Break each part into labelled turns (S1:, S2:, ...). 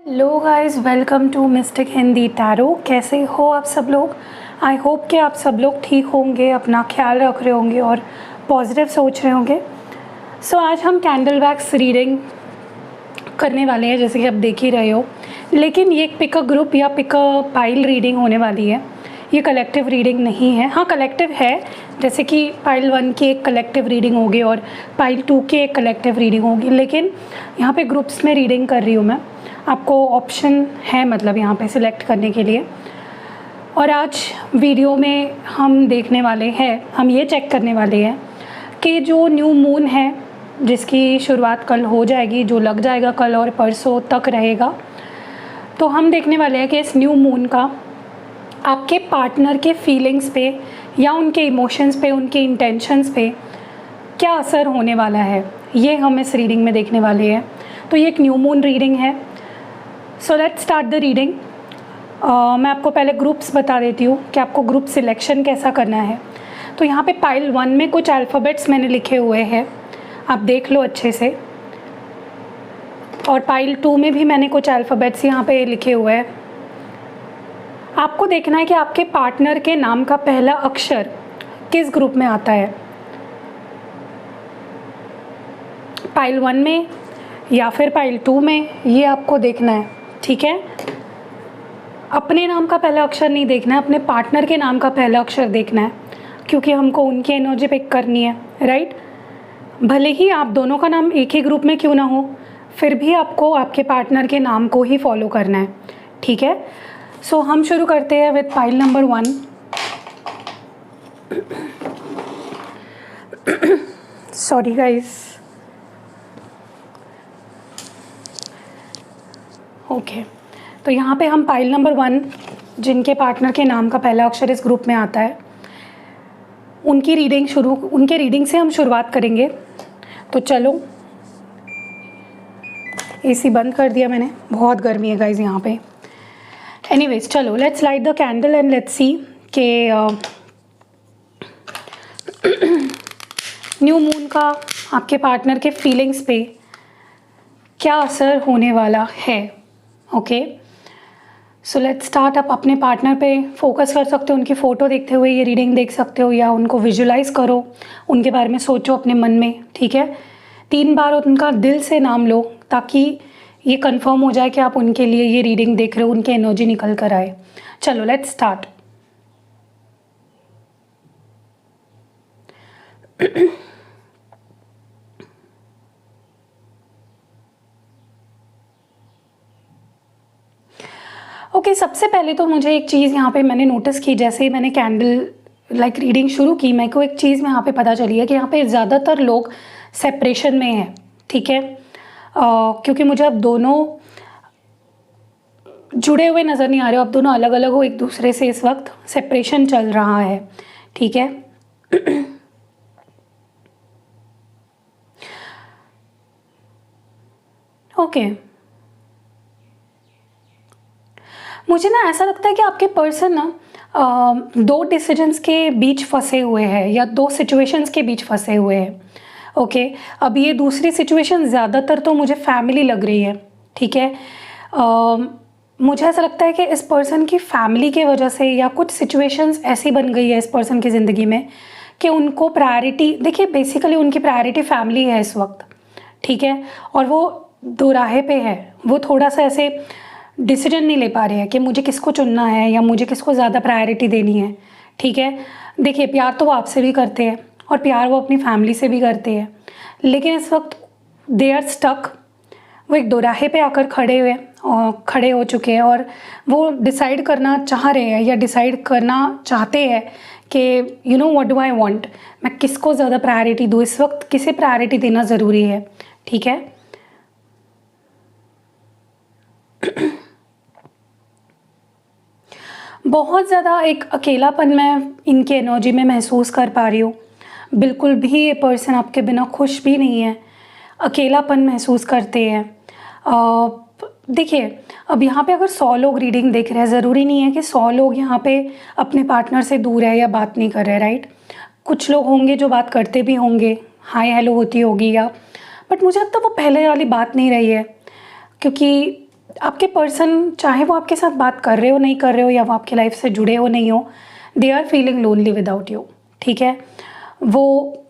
S1: Hello guys, welcome to mystic Hindi tarot. कैसे हो आप सब लोग? आई होप कि आप सब लोग ठीक होंगे, अपना ख्याल रख रहे होंगे और पॉजिटिव सोच रहे होंगे। सो आज हम कैंडल वैक्स रीडिंग करने वाले हैं, जैसे कि आप देख ही रहे हो। लेकिन ये पिक अ ग्रुप या पिक अ पाइल रीडिंग होने वाली है। ये कलेक्टिव रीडिंग नहीं है। हाँ, कलेक्टिव है, जैसे कि पाइल 1 की एक कलेक्टिव रीडिंग होगी और पाइल 2 की एक कलेक्टिव रीडिंग होगी। लेकिन यहाँ पे ग्रुप्स में रीडिंग कर रही हूँ मैं। आपको ऑप्शन है, मतलब यहाँ पे सिलेक्ट करने के लिए। और आज वीडियो में हम देखने वाले हैं, हम ये चेक करने वाले हैं कि जो न्यू मून है, जिसकी शुरुआत कल हो जाएगी, जो लग जाएगा कल और परसों तक रहेगा, तो हम देखने वाले हैं कि इस न्यू मून का आपके पार्टनर के फीलिंग्स पे या उनके इमोशंस पे, उनके इंटेंशंस पे क्या असर होने वाला है। ये हम इस रीडिंग में देखने वाले हैं। तो ये एक न्यू मून रीडिंग है। So let's start the reading. मैं आपको पहले ग्रुप्स बता देती हूँ कि आपको ग्रुप सिलेक्शन कैसा करना है। तो यहाँ पे पाइल 1 में कुछ अल्फ़ाबेट्स मैंने लिखे हुए हैं, आप देख लो अच्छे से। और पाइल 2 में भी मैंने कुछ अल्फ़ाबेट्स यहाँ पे लिखे हुए हैं। आपको देखना है कि आपके पार्टनर के नाम का पहला अक्षर किस ग्रुप में आता है, पाइल 1 में या फिर पाइल 2 में, ये आपको देखना है। ठीक है, अपने नाम का पहला अक्षर नहीं देखना है, अपने पार्टनर के नाम का पहला अक्षर देखना है, क्योंकि हमको उनकी एनर्जी पिक करनी है, राइट। भले ही आप दोनों का नाम एक ही ग्रुप में क्यों ना हो, फिर भी आपको आपके पार्टनर के नाम को ही फॉलो करना है। ठीक है, सो हम शुरू करते हैं with pile number 1। Sorry guys. Okay, तो यहाँ पे हम पाइल नंबर 1, जिनके पार्टनर के नाम का पहला अक्षर इस ग्रुप में आता है, उनके रीडिंग से हम शुरुआत करेंगे। तो चलो, एसी बंद कर दिया मैंने, बहुत गर्मी है गाइस यहाँ पे। एनीवेज, चलो let's light the candle and let's see कि न्यू मून का आपके पार्टनर के फीलिंग्स पे क्या असर होने वाला है। Okay, so let's start. आप अपने पार्टनर पे फोकस कर सकते हो, उनकी फ़ोटो देखते हुए ये रीडिंग देख सकते हो, या उनको विजुलाइज करो, उनके बारे में सोचो अपने मन में। ठीक है, 3 बार उनका दिल से नाम लो, ताकि ये कंफर्म हो जाए कि आप उनके लिए ये रीडिंग देख रहे हो, उनकी एनर्जी निकल कर आए। चलो लेट्स स्टार्ट। ओके, सबसे पहले तो मुझे एक चीज़ यहाँ पे मैंने नोटिस की, जैसे ही मैंने कैंडल रीडिंग शुरू की, मेरे को एक चीज़ यहाँ पे पता चली है कि यहाँ पे ज़्यादातर लोग सेपरेशन में हैं। ठीक है, क्योंकि मुझे अब दोनों जुड़े हुए नज़र नहीं आ रहे हो, अब दोनों अलग अलग हो एक दूसरे से। इस वक्त सेपरेशन चल रहा है। ठीक है, ओके। मुझे ना ऐसा लगता है कि आपके पर्सन ना 2 डिसीजंस के बीच फंसे हुए हैं, या 2 सिचुएशंस के बीच फंसे हुए हैं। ओके, अब ये दूसरी सिचुएशन ज़्यादातर तो मुझे फैमिली लग रही है। ठीक है, मुझे ऐसा लगता है कि इस पर्सन की फैमिली की वजह से, या कुछ सिचुएशंस ऐसी बन गई है इस पर्सन की ज़िंदगी में कि उनको प्रायोरिटी, देखिए बेसिकली उनकी प्रायोरिटी फैमिली है इस वक्त। ठीक है, और वो दोराहे पे है, वो थोड़ा सा ऐसे डिसीजन नहीं ले पा रहे हैं कि मुझे किसको चुनना है या मुझे किसको ज़्यादा प्रायोरिटी देनी है। ठीक है, देखिए प्यार तो वो आपसे भी करते हैं और प्यार वो अपनी फैमिली से भी करते हैं, लेकिन इस वक्त दे आर स्टक। वो एक दोराहे पे आकर खड़े हो चुके हैं, और वो डिसाइड करना चाह रहे हैं या डिसाइड करना चाहते हैं कि you know what do I want, मैं किसको ज़्यादा प्रायोरिटी दूँ, इस वक्त किसे प्रायोरिटी देना ज़रूरी है। ठीक है, बहुत ज़्यादा एक अकेलापन मैं इनकी एनर्जी में महसूस कर पा रही हूँ। बिल्कुल भी ये पर्सन आपके बिना खुश भी नहीं है, अकेलापन महसूस करते हैं। देखिए, अब यहाँ पे अगर 100 लोग रीडिंग देख रहे हैं, ज़रूरी नहीं है कि 100 लोग यहाँ पे अपने पार्टनर से दूर है या बात नहीं कर रहे, राइट। कुछ लोग होंगे जो बात करते भी होंगे, हाय हेलो होती होगी, या बट मुझे लगता है वो पहले वाली बात नहीं रही है, क्योंकि आपके पर्सन, चाहे वो आपके साथ बात कर रहे हो नहीं कर रहे हो, या वो आपकी लाइफ से जुड़े हो नहीं हो, they are feeling lonely without you, ठीक है। वो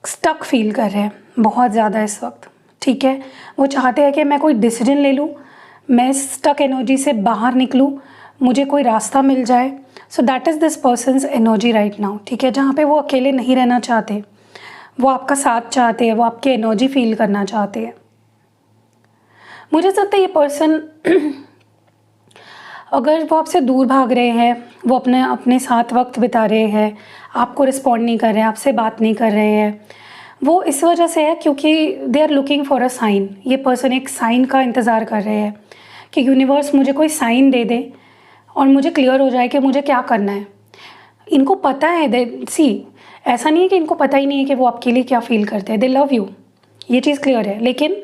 S1: स्टक फील कर रहे हैं बहुत ज़्यादा इस वक्त, ठीक है। वो चाहते हैं कि मैं कोई डिसीजन ले लूँ, मैं स्टक एनर्जी से बाहर निकलूँ, मुझे कोई रास्ता मिल जाए। सो that is this persons energy right now, ठीक है। जहाँ पे वो अकेले नहीं रहना चाहते, वो आपका साथ चाहते हैं, वो आपकी एनर्जी फील करना चाहते हैं। मुझे लगता है ये पर्सन अगर वो आपसे दूर भाग रहे हैं, वो अपने अपने साथ वक्त बिता रहे हैं, आपको रिस्पॉन्ड नहीं कर रहे हैं, आपसे बात नहीं कर रहे हैं, वो इस वजह से है क्योंकि they are looking for a sign. ये पर्सन एक साइन का इंतज़ार कर रहे हैं कि यूनिवर्स मुझे कोई साइन दे दे और मुझे क्लियर हो जाए कि मुझे क्या करना है। इनको पता है, ऐसा नहीं है कि इनको पता ही नहीं है कि वो आपके लिए क्या फील करते हैं। दे लव यू, ये चीज़ क्लियर है, लेकिन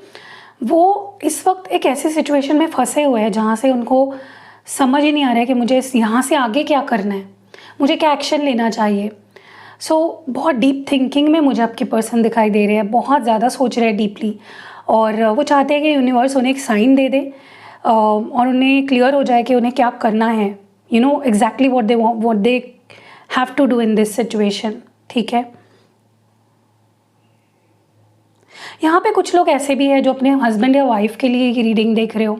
S1: वो इस वक्त एक ऐसी सिचुएशन में फंसे हुए हैं जहाँ से उनको समझ ही नहीं आ रहा है कि मुझे यहाँ से आगे क्या करना है, मुझे क्या एक्शन लेना चाहिए। बहुत डीप थिंकिंग में मुझे आपके पर्सन दिखाई दे रहे हैं, बहुत ज़्यादा सोच रहे हैं डीपली, और वो चाहते हैं कि यूनिवर्स उन्हें एक साइन दे दे और उन्हें क्लियर हो जाए कि उन्हें क्या करना है, you know exactly what they have to do in this situation, ठीक है। यहाँ पे कुछ लोग ऐसे भी हैं जो अपने हस्बैंड या वाइफ के लिए ये रीडिंग देख रहे हो।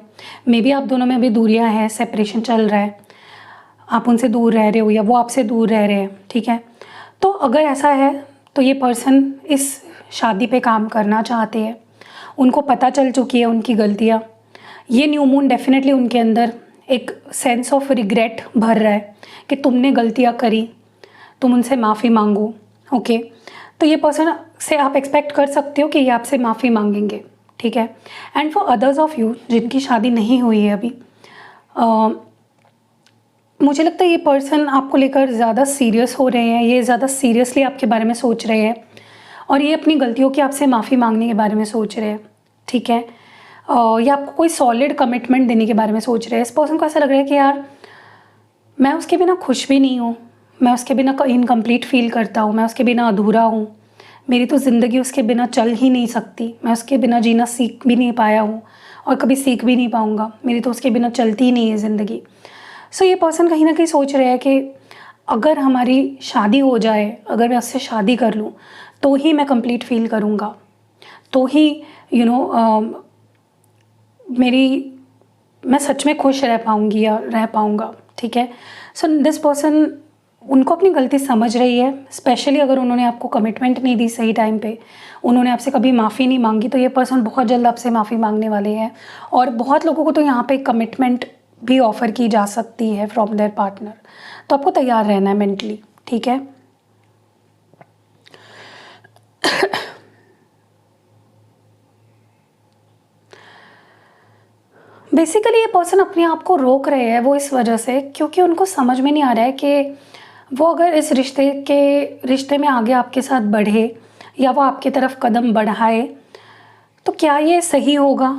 S1: मे बी आप दोनों में अभी दूरियां हैं, सेपरेशन चल रहा है, आप उनसे दूर रह रहे हो या वो आपसे दूर रह रहे हैं, ठीक है। तो अगर ऐसा है तो ये पर्सन इस शादी पे काम करना चाहते हैं, उनको पता चल चुकी है उनकी गलतियाँ। ये न्यू मून डेफिनेटली उनके अंदर एक सेंस ऑफ रिग्रेट भर रहा है कि तुमने गलतियाँ करी, तुम उनसे माफ़ी मांगो, ओके। तो ये पर्सन से आप एक्सपेक्ट कर सकते हो कि ये आपसे माफ़ी मांगेंगे, ठीक है। And for others of you जिनकी शादी नहीं हुई है अभी, मुझे लगता है ये पर्सन आपको लेकर ज़्यादा सीरियस हो रहे हैं, ये ज़्यादा सीरियसली आपके बारे में सोच रहे हैं और ये अपनी गलतियों की आपसे माफ़ी मांगने के बारे में सोच रहे हैं, ठीक है। या आपको कोई सॉलिड कमिटमेंट देने के बारे में सोच रहे हैं। इस पर्सन को ऐसा लग रहा है कि यार मैं उसके बिना खुश भी नहीं हूँ, मैं उसके बिना इनकम्प्लीट फील करता हूँ, मैं उसके बिना अधूरा हूँ, मेरी तो ज़िंदगी उसके बिना चल ही नहीं सकती, मैं उसके बिना जीना सीख भी नहीं पाया हूँ और कभी सीख भी नहीं पाऊँगा, मेरी तो उसके बिना चलती ही नहीं है ज़िंदगी। सो ये पर्सन कहीं ना कहीं सोच रहे हैं कि अगर हमारी शादी हो जाए, अगर मैं उससे शादी कर लूँ तो ही मैं कंप्लीट फील करूँगा, तो ही मैं सच में खुश रह पाऊँगी या रह पाऊँगा, ठीक है। सो दिस पर्सन उनको अपनी गलती समझ रही है, स्पेशली अगर उन्होंने आपको कमिटमेंट नहीं दी सही टाइम पे, उन्होंने आपसे कभी माफ़ी नहीं मांगी, तो ये पर्सन बहुत जल्द आपसे माफ़ी मांगने वाले हैं। और बहुत लोगों को तो यहाँ पे कमिटमेंट भी ऑफ़र की जा सकती है फ्रॉम देयर पार्टनर, तो आपको तैयार रहना है मेंटली, ठीक है। बेसिकली ये पर्सन अपने आप को रोक रहे हैं वो इस वजह से क्योंकि उनको समझ में नहीं आ रहा है कि वो अगर इस रिश्ते में आगे आपके साथ बढ़े या वो आपकी तरफ कदम बढ़ाए तो क्या ये सही होगा।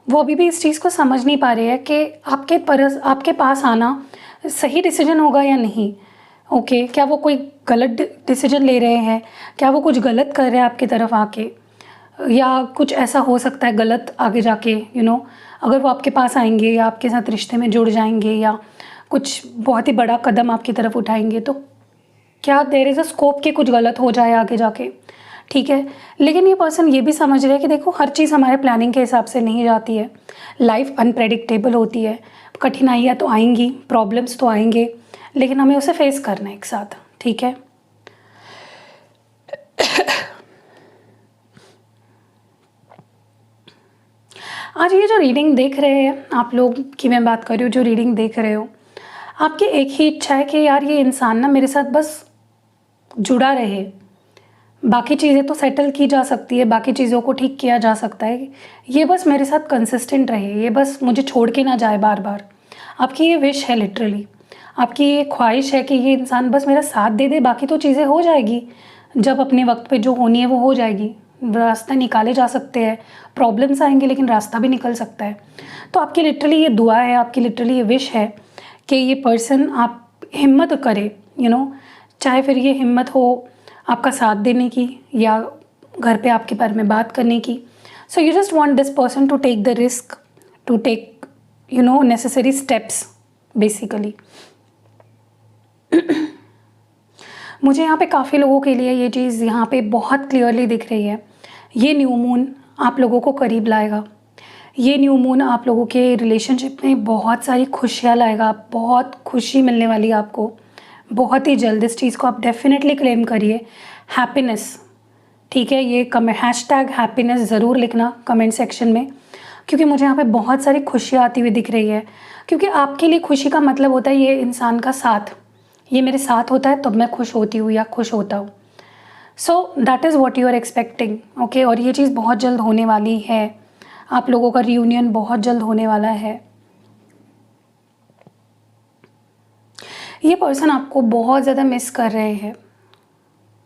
S1: वो अभी भी इस चीज़ को समझ नहीं पा रहे हैं कि आपके पास आना सही डिसीजन होगा या नहीं, ओके। क्या वो कोई गलत डिसीजन ले रहे हैं, क्या वो कुछ गलत कर रहे हैं आपकी तरफ आके, या कुछ ऐसा हो सकता है गलत आगे जाके, अगर वो आपके पास आएंगे या आपके साथ रिश्ते में जुड़ जाएंगे या कुछ बहुत ही बड़ा कदम आपकी तरफ उठाएंगे तो क्या देयर इज़ अ स्कोप कि कुछ गलत हो जाए आगे जाके, ठीक है। लेकिन ये पर्सन ये भी समझ रहे हैं कि देखो हर चीज़ हमारे प्लानिंग के हिसाब से नहीं जाती है, लाइफ अनप्रेडिक्टेबल होती है, कठिनाइयाँ तो आएंगी, प्रॉब्लम्स तो आएंगे, लेकिन हमें उसे फेस करना है एक साथ, ठीक है। आज ये जो रीडिंग देख रहे हैं आप लोग की मैं बात कर रही हूँ, जो रीडिंग देख रहे हो, आपकी एक ही इच्छा है कि यार ये इंसान ना मेरे साथ बस जुड़ा रहे, बाकी चीज़ें तो सेटल की जा सकती है, बाकी चीज़ों को ठीक किया जा सकता है, ये बस मेरे साथ कंसिस्टेंट रहे, ये बस मुझे छोड़ के ना जाए बार बार। आपकी ये विश है, लिटरली आपकी ये ख्वाहिश है कि ये इंसान बस मेरा साथ दे दे, बाकी तो चीज़ें हो जाएगी, जब अपने वक्त पे जो होनी है वो हो जाएगी, रास्ता निकाले जा सकते हैं, प्रॉब्लम्स आएंगे लेकिन रास्ता भी निकल सकता है। तो आपकी लिटरली ये दुआ है, आपकी लिटरली ये विश है कि ये पर्सन आप हिम्मत करे, चाहे फिर ये हिम्मत हो आपका साथ देने की या घर पे आपके बारे में बात करने की। So you just want this person to take the risk, to take necessary steps basically. मुझे यहाँ पे काफ़ी लोगों के लिए ये चीज़ यहाँ पे बहुत क्लियरली दिख रही है। ये न्यू मून आप लोगों को करीब लाएगा। ये न्यू मून आप लोगों के रिलेशनशिप में बहुत सारी खुशियाँ लाएगा। बहुत खुशी मिलने वाली है आपको बहुत ही जल्द। इस चीज़ को आप डेफिनेटली क्लेम करिए। हैप्पीनेस, ठीक है, ये हैशटैग हैप्पीनेस ज़रूर लिखना कमेंट सेक्शन में, क्योंकि मुझे यहाँ पे बहुत सारी खुशियाँ आती हुई दिख रही है। क्योंकि आपके लिए खुशी का मतलब होता है ये इंसान का साथ, ये मेरे साथ होता है तब मैं खुश होती हूँ या खुश होता हूँ। So that is what you are expecting, okay. और ये चीज़ बहुत जल्द होने वाली है। आप लोगों का रियूनियन बहुत जल्द होने वाला है। ये पर्सन आपको बहुत ज़्यादा मिस कर रहे हैं।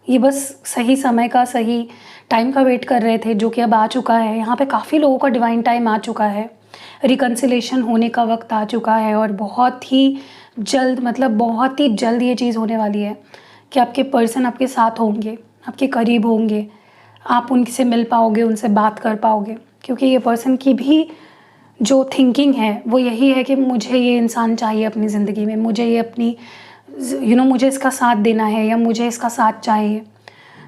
S1: ये बस सही समय का, सही टाइम का वेट कर रहे थे, जो कि अब आ चुका है। यहाँ पे काफ़ी लोगों का डिवाइन टाइम आ चुका है। रिकन्सिलेशन होने का वक्त आ चुका है और बहुत ही जल्द, मतलब बहुत ही जल्द ये चीज़ होने वाली है कि आपके पर्सन आपके साथ होंगे, आपके करीब होंगे, आप उनसे मिल पाओगे, उनसे बात कर पाओगे। क्योंकि ये पर्सन की भी जो थिंकिंग है वो यही है कि मुझे ये इंसान चाहिए अपनी ज़िंदगी में, मुझे ये अपनी मुझे इसका साथ देना है या मुझे इसका साथ चाहिए।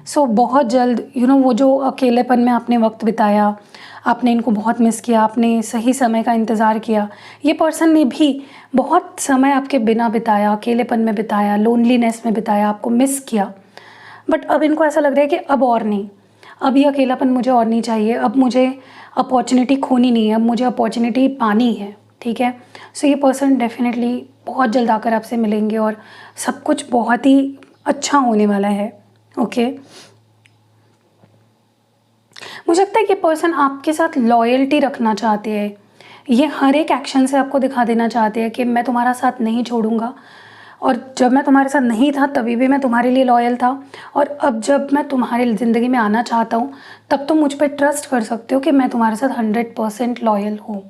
S1: सो बहुत जल्द वो जो अकेलेपन में आपने वक्त बिताया, आपने इनको बहुत मिस किया, आपने सही समय का इंतज़ार किया। ये पर्सन ने भी बहुत समय आपके बिना बिताया, अकेलेपन में बिताया, लोनलीनेस में बिताया, आपको मिस किया। बट अब इनको ऐसा लग रहा है कि अब और नहीं, अब ये अकेलापन मुझे और नहीं चाहिए, अब मुझे अपॉर्चुनिटी खोनी नहीं है, अब मुझे अपॉर्चुनिटी पानी है, ठीक है। सो ये पर्सन डेफिनेटली बहुत जल्द आकर आपसे मिलेंगे और सब कुछ बहुत ही अच्छा होने वाला है, ओके। मुझे लगता है कि पर्सन आपके साथ लॉयल्टी रखना चाहते हैं। ये हर एक एक्शन से आपको दिखा देना चाहते हैं कि मैं तुम्हारा साथ नहीं छोड़ूंगा, और जब मैं तुम्हारे साथ नहीं था तभी भी मैं तुम्हारे लिए लॉयल था, और अब जब मैं तुम्हारे ज़िंदगी में आना चाहता हूँ तब तुम मुझ पर ट्रस्ट कर सकते हो कि मैं तुम्हारे साथ 100% लॉयल हूँ।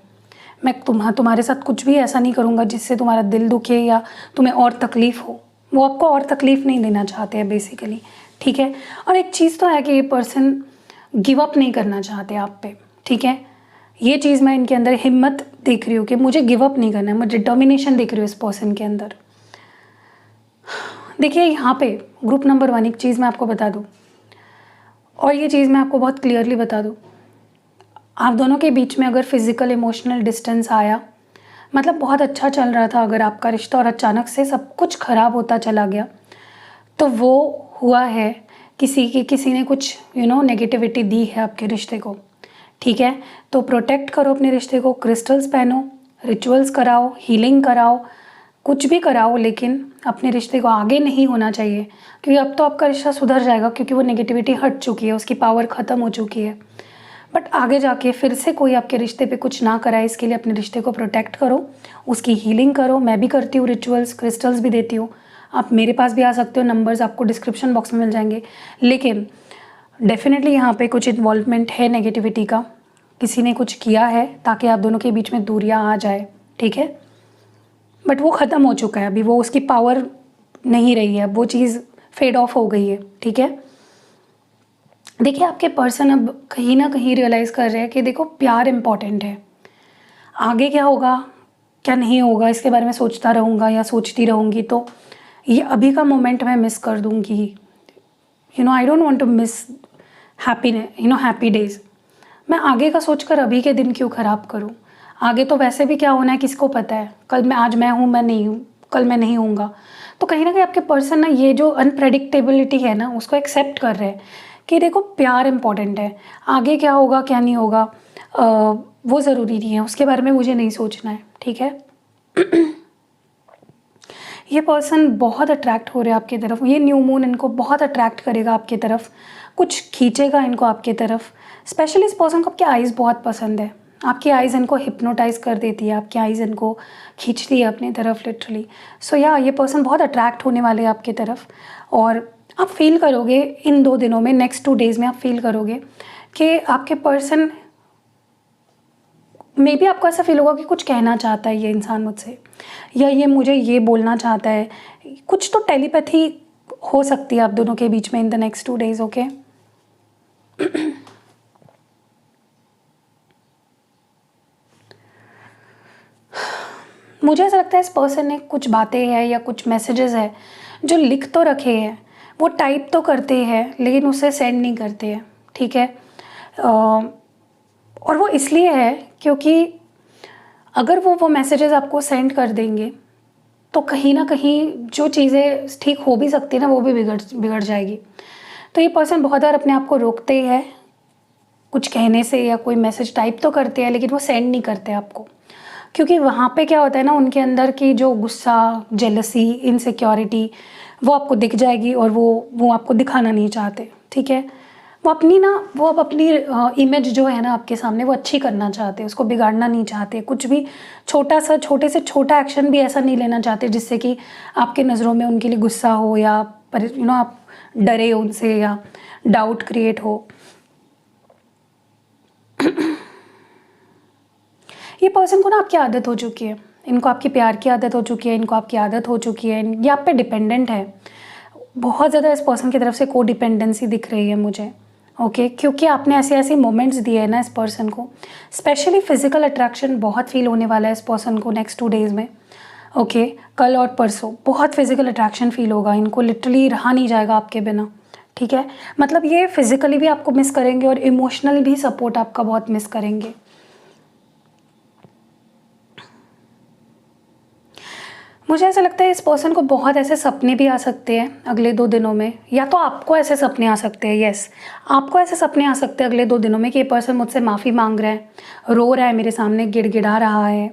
S1: मैं तुम्हारे साथ कुछ भी ऐसा नहीं करूँगा जिससे तुम्हारा दिल दुखे या तुम्हें और तकलीफ़ हो। वो आपको और तकलीफ़ नहीं देना चाहते हैं बेसिकली, ठीक है। और एक चीज़ तो है कि ये पर्सन गिव अप नहीं करना चाहते आप पे, ठीक है। ये चीज़ मैं इनके अंदर हिम्मत देख रही हूँ कि मुझे गिव अप नहीं करना है, मैं डिटर्मिनेशन देख रही हूँ इस पर्सन के अंदर। देखिए यहाँ पे ग्रुप नंबर 1 एक चीज़ मैं आपको बता दूँ, और ये चीज़ मैं आपको बहुत क्लियरली बता दूँ, आप दोनों के बीच में अगर फिज़िकल इमोशनल डिस्टेंस आया, मतलब बहुत अच्छा चल रहा था अगर आपका रिश्ता, और अचानक से सब कुछ ख़राब होता चला गया, तो वो हुआ है किसी ने कुछ नेगेटिविटी दी है आपके रिश्ते को, ठीक है। तो प्रोटेक्ट करो अपने रिश्ते को, क्रिस्टल्स पहनो, रिचुअल्स कराओ, हीलिंग कराओ, कुछ भी कराओ, लेकिन अपने रिश्ते को आगे नहीं होना चाहिए, क्योंकि अब तो आपका रिश्ता सुधर जाएगा, क्योंकि वो नेगेटिविटी हट चुकी है, उसकी पावर ख़त्म हो चुकी है। बट आगे जाके फिर से कोई आपके रिश्ते पे कुछ ना कराए, इसके लिए अपने रिश्ते को प्रोटेक्ट करो, उसकी हीलिंग करो। मैं भी करती हूँ रिचुअल्स, क्रिस्टल्स भी देती हूँ, आप मेरे पास भी आ सकते हो, नंबर्स आपको डिस्क्रिप्शन बॉक्स में मिल जाएंगे। लेकिन डेफिनेटली यहाँ पे कुछ इन्वॉल्वमेंट है नेगेटिविटी का, किसी ने कुछ किया है ताकि आप दोनों के बीच में दूरियाँ आ जाए, ठीक है। बट वो ख़त्म हो चुका है, अभी वो उसकी पावर नहीं रही है, वो चीज़ फेड ऑफ हो गई है, ठीक है। देखिए आपके पर्सन अब कहीं ना कहीं रियलाइज़ कर रहे हैं कि देखो प्यार इम्पॉर्टेंट है, आगे क्या होगा क्या नहीं होगा इसके बारे में सोचता रहूँगा या सोचती रहूँगी तो ये अभी का मोमेंट मैं मिस कर दूँगी। I don't want to miss happy days. मैं आगे का सोचकर अभी के दिन क्यों ख़राब करूँ, आगे तो वैसे भी क्या होना है किसको पता है, आज मैं हूँ, मैं नहीं हूँ, कल मैं नहीं हूँगा। तो कहीं ना कहीं आपके पर्सन ना ये जो अनप्रेडिक्टेबिलिटी है ना उसको एक्सेप्ट कर रहे हैं कि देखो प्यार इंपॉर्टेंट है, आगे क्या होगा क्या नहीं होगा वो ज़रूरी नहीं है, उसके बारे में मुझे नहीं सोचना है, ठीक है। ये पर्सन बहुत अट्रैक्ट हो रहे हैं आपकी तरफ, ये न्यू मून इनको बहुत अट्रैक्ट करेगा आपकी तरफ, कुछ खींचेगा इनको आपकी तरफ। स्पेशली इस पर्सन को आपकी आइज़ बहुत पसंद है, आपकी आइज़ इनको हिप्नोटाइज़ कर देती है, आपकी आइज़ इनको खींचती है अपनी तरफ लिटरली। सो या ये पर्सन बहुत अट्रैक्ट होने वाले हैं आपकी तरफ, और आप फील करोगे इन 2 दिनों में, नेक्स्ट 2 डेज़ में आप फील करोगे कि आपके पर्सन मे बी आपको ऐसा फील होगा कि कुछ कहना चाहता है ये इंसान मुझसे, या ये मुझे ये बोलना चाहता है, कुछ तो टेलीपैथी हो सकती है आप दोनों के बीच में in the next 2 days, okay. मुझे ऐसा लगता है इस पर्सन ने कुछ बातें हैं या कुछ मैसेजेस है जो लिख तो रखे हैं, वो टाइप तो करते हैं लेकिन उसे सेंड नहीं करते हैं, ठीक है। और वो इसलिए है क्योंकि अगर वो मैसेजेस आपको सेंड कर देंगे तो कहीं ना कहीं जो चीज़ें ठीक हो भी सकती है ना, वो भी बिगड़ जाएगी। तो ये पर्सन बहुत बार अपने आप को रोकते हैं कुछ कहने से, या कोई मैसेज टाइप तो करते हैं लेकिन वो सेंड नहीं करते आपको, क्योंकि वहाँ पे क्या होता है ना, उनके अंदर की जो गुस्सा, जेलसी, इनसिक्योरिटी वो आपको दिख जाएगी और वो आपको दिखाना नहीं चाहते, ठीक है। वो अब अपनी इमेज जो है ना आपके सामने वो अच्छी करना चाहते हैं, उसको बिगाड़ना नहीं चाहते। कुछ भी छोटे से छोटा एक्शन भी ऐसा नहीं लेना चाहते जिससे कि आपके नज़रों में उनके लिए गुस्सा हो या आप डरे उनसे या डाउट क्रिएट हो। ये पर्सन को ना आपकी आदत हो चुकी है, इनको आपकी प्यार की आदत हो चुकी है, इनको आपकी आदत हो चुकी है, ये आप पे डिपेंडेंट है। बहुत ज़्यादा इस पर्सन की तरफ से को डिपेंडेंसी दिख रही है मुझे, ओके। क्योंकि आपने ऐसे ऐसे मोमेंट्स दिए हैं ना इस पर्सन को, स्पेशली फिजिकल अट्रैक्शन बहुत फील होने वाला है इस पर्सन को नेक्स्ट 2 डेज़ में, ओके। कल और परसों बहुत फिजिकल अट्रैक्शन फील होगा इनको, लिटरली रहा नहीं जाएगा आपके बिना, ठीक है। मतलब ये फिजिकली भी आपको मिस करेंगे और इमोशनल भी सपोर्ट आपका बहुत मिस करेंगे। मुझे ऐसा लगता है इस पर्सन को बहुत ऐसे सपने भी आ सकते हैं अगले 2 दिनों में, या तो आपको ऐसे सपने आ सकते हैं, यस, आपको ऐसे सपने आ सकते हैं अगले 2 दिनों में कि ये पर्सन मुझसे माफ़ी मांग रहा है, रो रहा है मेरे सामने, गिड़गिड़ा रहा है,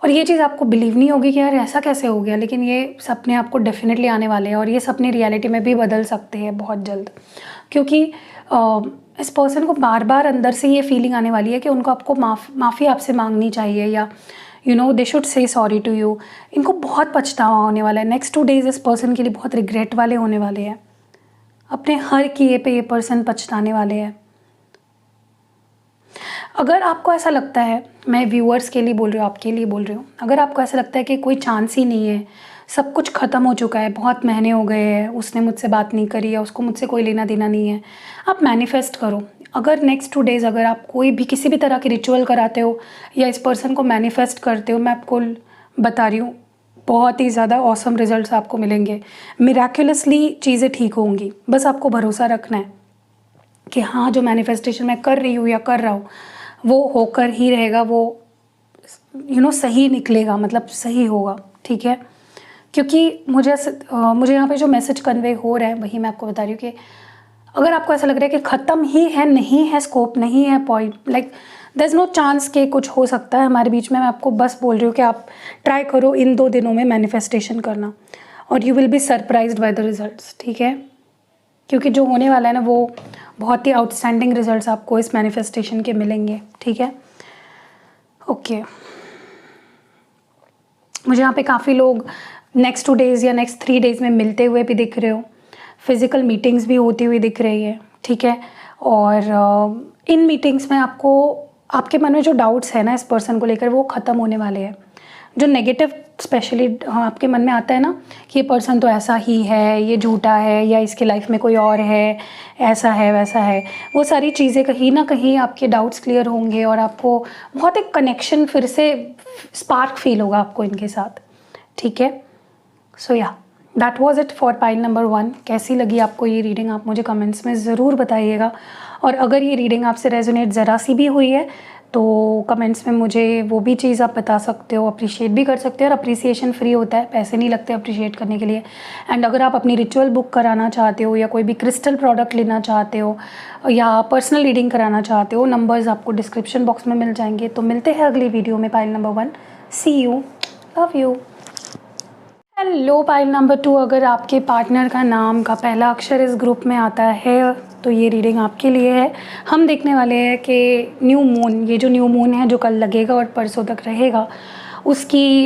S1: और ये चीज़ आपको बिलीव नहीं होगी कि यार ऐसा कैसे हो गया, लेकिन ये सपने आपको डेफिनेटली आने वाले हैं और ये सपने रियलिटी में भी बदल सकते हैं बहुत जल्द। क्योंकि इस पर्सन को बार बार अंदर से ये फीलिंग आने वाली है कि उनको आपको माफ़ी आपसे मांगनी चाहिए, या they should say sorry to you. इनको बहुत पछतावा होने वाला है नेक्स्ट 2 डेज़, इस पर्सन के लिए बहुत रिग्रेट वाले होने वाले हैं, अपने हर किए पे ये पर्सन पछताने वाले हैं। अगर आपको ऐसा लगता है, मैं व्यूअर्स के लिए बोल रही हूँ, आपके लिए बोल रही हूँ, अगर आपको ऐसा लगता है कि कोई चांस ही नहीं है, सब कुछ ख़त्म हो चुका है, बहुत महीने हो गए हैं, उसने मुझसे बात नहीं करी है, उसको मुझसे कोई लेना देना नहीं है, आप मैनिफेस्ट करो। अगर नेक्स्ट 2 डेज़ अगर आप कोई भी किसी भी तरह की रिचुअल कराते हो या इस पर्सन को मैनिफेस्ट करते हो, मैं आपको बता रही हूँ बहुत ही ज़्यादा ऑसम रिजल्ट्स आपको मिलेंगे, मिराक्युलसली चीज़ें ठीक होंगी। बस आपको भरोसा रखना है कि हाँ, जो मैनिफेस्टेशन मैं कर रही हूँ या कर रहा हूँ वो होकर ही रहेगा, वो सही निकलेगा, मतलब सही होगा, ठीक है। क्योंकि मुझे यहाँ पे जो मैसेज कन्वे हो रहा है वही मैं आपको बता रही हूँ कि अगर आपको ऐसा लग रहा है कि ख़त्म ही है, नहीं है स्कोप, नहीं है point, like there is no chance कि कुछ हो सकता है हमारे बीच में, मैं आपको बस बोल रही हूँ कि आप ट्राई करो इन 2 दिनों में मैनिफेस्टेशन करना और you will be surprised by the results, ठीक है। क्योंकि जो होने वाला है ना वो बहुत ही आउटस्टैंडिंग रिजल्ट्स आपको इस मैनिफेस्टेशन के मिलेंगे, ठीक है, ओके। मुझे यहाँ पे काफ़ी लोग नेक्स्ट 2 डेज़ या नेक्स्ट 3 डेज़ में मिलते हुए भी दिख रहे हो, फिज़िकल मीटिंग्स भी होती हुई दिख रही है, ठीक है। और इन मीटिंग्स में आपको आपके मन में जो डाउट्स है ना इस पर्सन को लेकर वो ख़त्म होने वाले हैं। जो नेगेटिव स्पेशली आपके मन में आता है ना कि ये पर्सन तो ऐसा ही है, ये झूठा है, या इसके लाइफ में कोई और है, ऐसा है वैसा है, वो सारी चीज़ें कहीं ना कहीं आपके डाउट्स क्लियर होंगे और आपको बहुत एक कनेक्शन, फिर से स्पार्क फील होगा आपको इनके साथ, ठीक है। सो या that was it for pile number 1। कैसी लगी आपको ये रीडिंग आप मुझे कमेंट्स में ज़रूर बताइएगा, और अगर ये रीडिंग आपसे रेजोनेट ज़रा सी भी हुई है तो कमेंट्स में मुझे वो भी चीज़ आप बता सकते हो, अप्रिशिएट भी कर सकते हो, और अप्रिसिएशन फ्री होता है, पैसे नहीं लगते अप्रिशिएट करने के लिए। एंड अगर आप अपनी रिचुअल बुक कराना चाहते हो या कोई भी क्रिस्टल प्रोडक्ट लेना चाहते हो या पर्सनल रीडिंग कराना चाहते हो, नंबर्स आपको डिस्क्रिप्शन बॉक्स में मिल जाएंगे। तो मिलते हैं अगली वीडियो में pile number 1। See you, love you. Hello pile number 2, अगर आपके पार्टनर का नाम का पहला अक्षर इस ग्रुप में आता है तो ये रीडिंग आपके लिए है। हम देखने वाले हैं कि न्यू मून, ये जो न्यू मून है जो कल लगेगा और परसों तक रहेगा, उसकी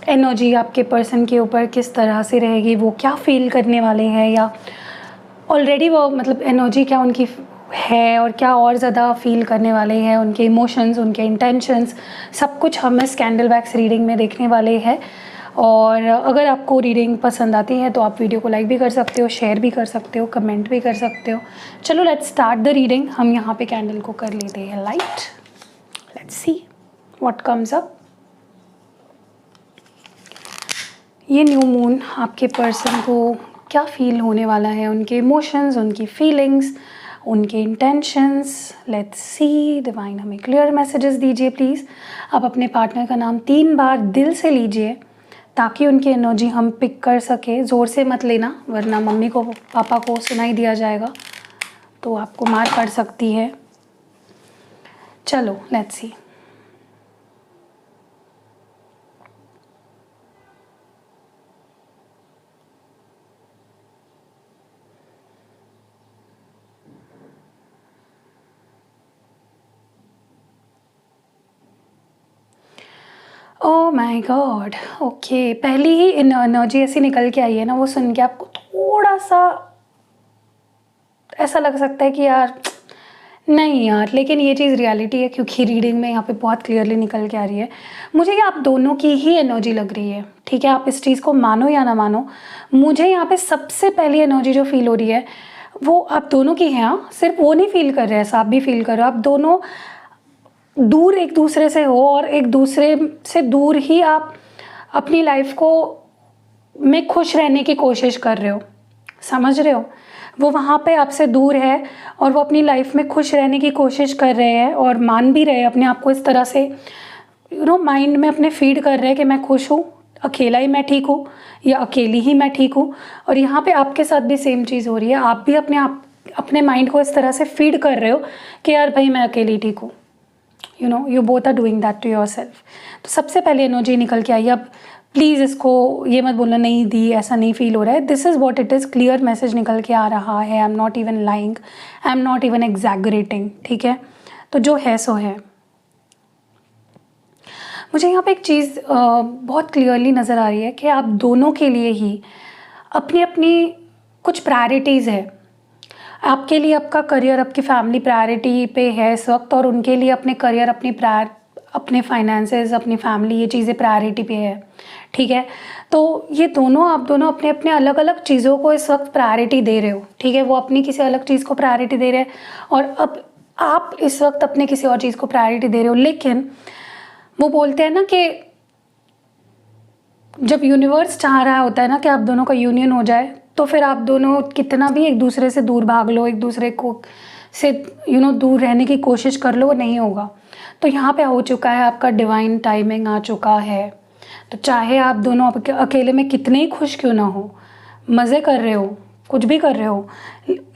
S1: एनर्जी आपके पर्सन के ऊपर किस तरह से रहेगी, वो क्या फील करने वाले हैं, या ऑलरेडी वो मतलब एनर्जी क्या उनकी है और क्या और ज़्यादा फील करने वाले हैं, उनके इमोशंस, उनके इंटेंशंस, सब कुछ हम इस कैंडल वैक्स रीडिंग में देखने वाले हैं। और अगर आपको रीडिंग पसंद आती है तो आप वीडियो को लाइक भी कर सकते हो, शेयर भी कर सकते हो, कमेंट भी कर सकते हो। चलो लेट्स स्टार्ट द रीडिंग। हम यहाँ पे कैंडल को कर लेते हैं light. Let's see what comes up. ये न्यू मून आपके पर्सन को क्या फील होने वाला है, उनके इमोशंस, उनकी फीलिंग्स, उनके इंटेंशंस। लेट्स सी डिवाइन, हमें क्लियर मैसेजेस दीजिए प्लीज़। आप अपने पार्टनर का नाम 3 बार दिल से लीजिए ताकि उनकी एनर्जी हम पिक कर सके। ज़ोर से मत लेना वरना मम्मी को पापा को सुनाई दिया जाएगा तो आपको मार पड़ सकती है। चलो let's see. Oh my God, okay. पहली ही एनर्जी ऐसी निकल के आई है ना, वो सुन के आपको थोड़ा सा ऐसा लग सकता है कि यार नहीं यार, लेकिन ये चीज़ रियलिटी है क्योंकि रीडिंग में यहाँ पे बहुत क्लियरली निकल के आ रही है। मुझे ये आप दोनों की ही एनर्जी लग रही है, ठीक है। आप इस चीज़ को मानो या ना मानो, मुझे यहाँ पे सबसे पहली एनर्जी जो फील हो रही है वो आप दोनों की है। हाँ, सिर्फ वो नहीं फील कर रहे हैं, आप भी फील कर रहे हो। आप दोनों दूर एक दूसरे से हो और एक दूसरे से दूर ही आप अपनी लाइफ को में खुश रहने की कोशिश कर रहे हो, समझ रहे हो। वो वहाँ पे आपसे दूर है और वो अपनी लाइफ में खुश रहने की कोशिश कर रहे हैं और मान भी रहे हैं अपने आप को इस तरह से, माइंड में अपने फीड कर रहे हैं कि मैं खुश हूँ, अकेला ही मैं ठीक हूँ या अकेली ही मैं ठीक हूँ। और यहाँ पे आपके साथ भी सेम चीज़ हो रही है। आप भी अपने माइंड को इस तरह से फीड कर रहे हो कि यार भाई मैं अकेली ठीक हूँ। You both are doing that to yourself. तो सबसे पहले एनर्जी निकल के आई। अब प्लीज़ इसको ये मत बोलना नहीं दी, ऐसा नहीं फील हो रहा है। This is what it is, clear message निकल के आ रहा है। I am not even lying, I am not even exaggerating, ठीक है। तो जो है सो है। मुझे यहाँ पे एक चीज़ बहुत क्लियरली नज़र आ रही है कि आप दोनों के लिए ही अपनी अपनी कुछ प्रायोरिटीज़ है। आपके लिए आपका करियर, आपकी फैमिली प्रायोरिटी पे है इस वक्त, और उनके लिए अपने करियर, अपने फाइनेंसेस, अपनी फैमिली, ये चीज़ें प्रायोरिटी पे है, ठीक है। तो ये आप दोनों अपने अपने अलग अलग चीज़ों को इस वक्त प्रायोरिटी दे रहे हो, ठीक है। वो अपनी किसी अलग चीज़ को प्रायोरिटी दे रहे हैं और अब आप इस वक्त अपने किसी और चीज़ को प्रायोरिटी दे रहे हो। लेकिन वो बोलते हैं ना कि जब यूनिवर्स चाह रहा होता है ना कि आप दोनों का यूनियन हो जाए, तो फिर आप दोनों कितना भी एक दूसरे से दूर भाग लो, एक दूसरे को से दूर रहने की कोशिश कर लो, वो नहीं होगा। तो यहाँ पे हो चुका है, आपका डिवाइन टाइमिंग आ चुका है। तो चाहे आप दोनों अकेले में कितने ही खुश क्यों ना हो, मज़े कर रहे हो, कुछ भी कर रहे हो,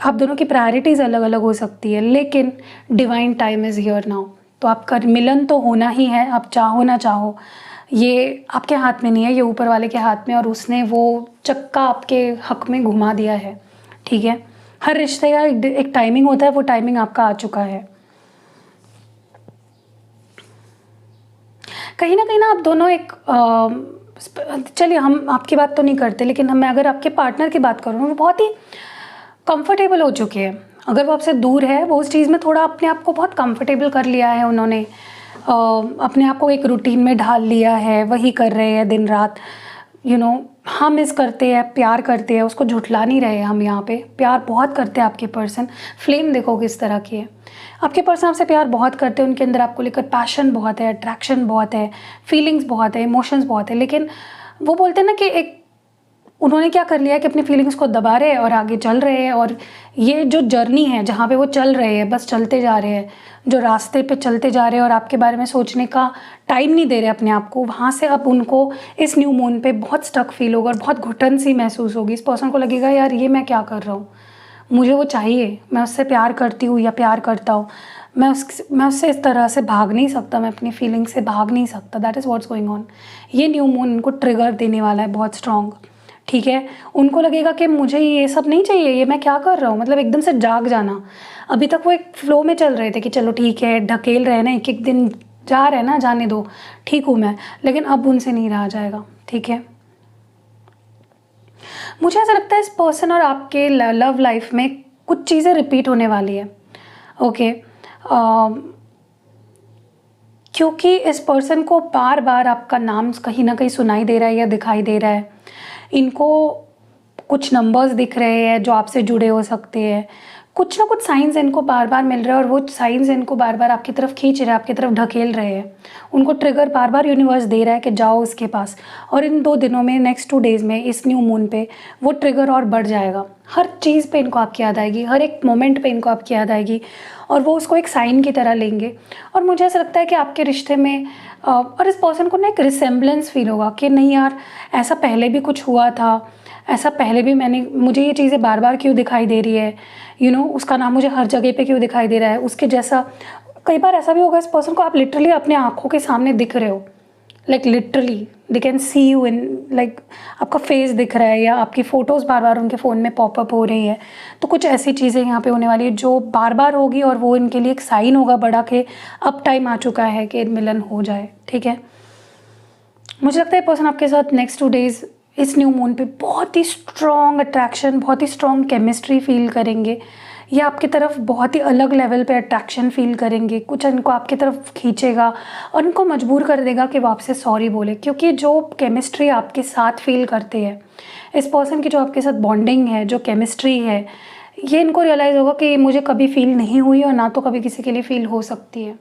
S1: आप दोनों की प्रायोरिटीज़ अलग अलग हो सकती है, लेकिन divine time is here now. तो आपका मिलन तो होना ही है, आप चाहो ना चाहो। ये आपके हाथ में नहीं है, ये ऊपर वाले के हाथ में, और उसने वो चक्का आपके हक में घुमा दिया है, ठीक है। हर रिश्ते का एक टाइमिंग होता है, वो टाइमिंग आपका आ चुका है। कहीं ना आप दोनों एक चलिए हम आपकी बात तो नहीं करते, लेकिन मैं अगर आपके पार्टनर की बात करूँ, वो बहुत ही कंफर्टेबल हो चुके हैं। अगर वो आपसे दूर है, वो उस चीज़ में थोड़ा अपने आप को बहुत कंफर्टेबल कर लिया है उन्होंने, अपने आप को एक रूटीन में ढाल लिया है, वही कर रहे हैं दिन रात। हम मिस करते हैं, प्यार करते हैं, उसको झुठला नहीं रहे हम। यहाँ पे प्यार बहुत करते हैं आपके पर्सन। फ्लेम देखो किस तरह की है, आपके पर्सन आपसे प्यार बहुत करते हैं। उनके अंदर आपको लेकर पैशन बहुत है, अट्रैक्शन बहुत है, फीलिंग्स बहुत है, इमोशंस बहुत है। लेकिन वो बोलते हैं ना कि एक उन्होंने क्या कर लिया है कि अपनी फीलिंग्स को दबा रहे हैं और आगे चल रहे हैं। और ये जो जर्नी है जहाँ पे वो चल रहे हैं, बस चलते जा रहे हैं, जो रास्ते पे चलते जा रहे हैं और आपके बारे में सोचने का टाइम नहीं दे रहे अपने आप को, वहाँ से अब उनको इस न्यू मून पे बहुत स्टक फील होगा और बहुत घुटन सी महसूस होगी। इस पर्सन को लगेगा यार ये मैं क्या कर रहा हूँ, मुझे वो चाहिए, मैं उससे प्यार करती हूँ या प्यार करता हूँ, मैं उससे इस तरह से भाग नहीं सकता, मैं अपनी फीलिंग से भाग नहीं सकता। That is what's going on. ये न्यू मून उनको ट्रिगर देने वाला है बहुत स्ट्रॉन्ग, ठीक है। उनको लगेगा कि मुझे ये सब नहीं चाहिए, ये मैं क्या कर रहा हूँ, मतलब एकदम से जाग जाना। अभी तक वो एक फ्लो में चल रहे थे कि चलो ठीक है, ढकेल रहे हैं ना, एक एक दिन जा रहे हैं ना, जाने दो, ठीक हूँ मैं, लेकिन अब उनसे नहीं रहा जाएगा, ठीक है। मुझे ऐसा लगता है इस पर्सन और आपके लव लाइफ में कुछ चीज़ें रिपीट होने वाली है, ओके। क्योंकि इस पर्सन को बार बार आपका नाम कहीं ना कहीं सुनाई दे रहा है या दिखाई दे रहा है। इनको कुछ नंबर्स दिख रहे हैं जो आपसे जुड़े हो सकते हैं, कुछ ना कुछ साइंस इनको बार बार मिल रहा है और वो साइंस इनको बार बार आपकी तरफ खींच रहे हैं, आपकी तरफ ढकेल रहे हैं। उनको ट्रिगर बार बार यूनिवर्स दे रहा है कि जाओ उसके पास। और इन 2 दिनों में, नेक्स्ट 2 डेज़ में, इस न्यू मून पे वो ट्रिगर और बढ़ जाएगा। हर चीज़ पे इनको आपकी याद आएगी, हर एक मोमेंट पे इनको आपकी याद आएगी और वो उसको एक साइन की तरह लेंगे। और मुझे ऐसा लगता है कि आपके रिश्ते में और इस पर्सन को ना एक रिसेम्बलेंस फील होगा कि नहीं यार, ऐसा पहले भी कुछ हुआ था, ऐसा पहले भी मुझे ये चीज़ें बार बार क्यों दिखाई दे रही है, उसका नाम मुझे हर जगह पे क्यों दिखाई दे रहा है, उसके जैसा। कई बार ऐसा भी होगा इस पर्सन को आप लिटरली अपने आँखों के सामने दिख रहे हो, like literally they can see you in, like आपका फेस दिख रहा है या आपकी फ़ोटोज़ बार बार उनके फ़ोन में पॉपअप हो रही है। तो कुछ ऐसी चीज़ें यहाँ पे होने वाली है जो बार बार होगी और वो इनके लिए एक साइन होगा बड़ा कि अब टाइम आ चुका है कि मिलन हो जाए। ठीक है, मुझे लगता है पर्सन आपके साथ नेक्स्ट 2 डेज़ इस न्यू मून पे बहुत ही स्ट्रॉन्ग अट्रैक्शन, बहुत ही स्ट्रॉन्ग केमिस्ट्री फील करेंगे। ये आपकी तरफ बहुत ही अलग लेवल पे अट्रैक्शन फील करेंगे। कुछ इनको आपकी तरफ खींचेगा और इनको मजबूर कर देगा कि वो आपसे सॉरी बोले, क्योंकि जो केमिस्ट्री आपके साथ फील करते हैं, इस पर्सन की जो आपके साथ बॉन्डिंग है, जो केमिस्ट्री है, ये इनको रियलाइज़ होगा कि मुझे कभी फील नहीं हुई और ना तो कभी किसी के लिए फ़ील हो सकती है।